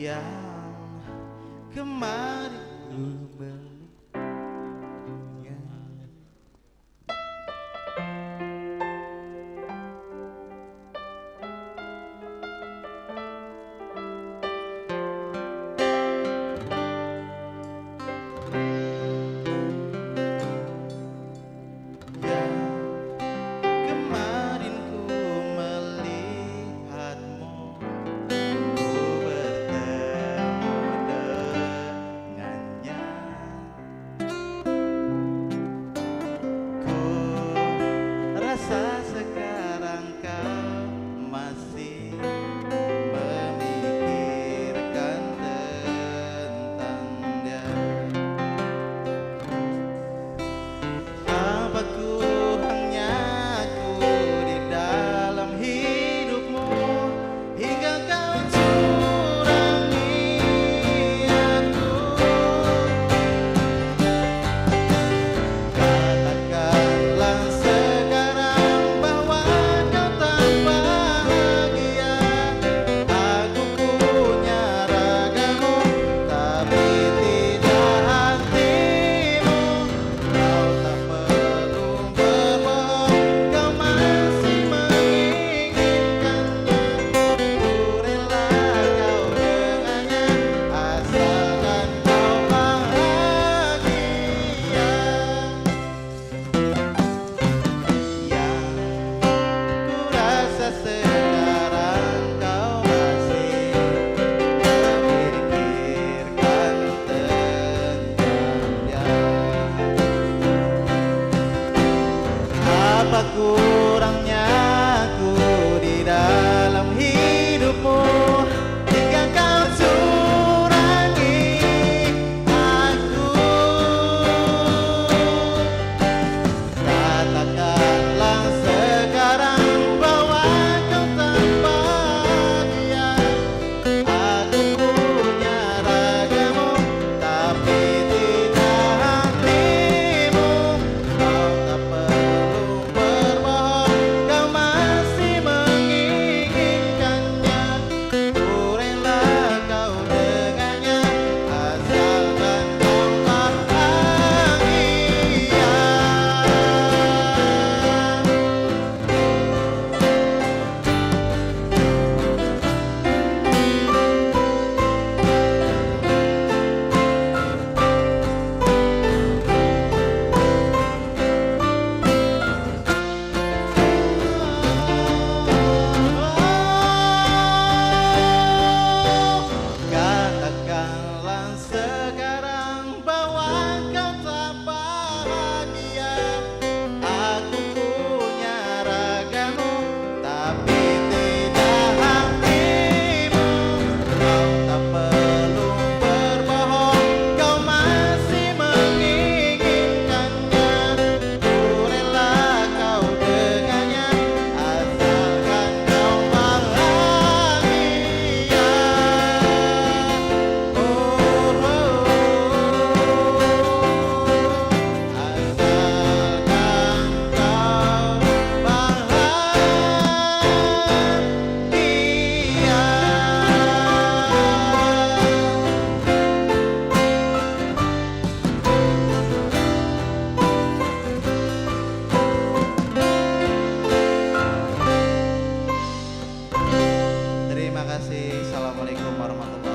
yang kemarin ku beli. Sekarang kau masih memikirkan tentang dia. Apa kurangnya aku di dalam hidupmu hingga kau curangi aku. Katakanlah apa kurangnya aku di dalam hidupmu hingga kau curangi aku. Katakanlah sekarang bahwa kau tanpa dia. Aku punya ragamu tapi tidak hatimu. Kau tak perlu Terima kasih. Assalamualaikum warahmatullahi wabarakatuh.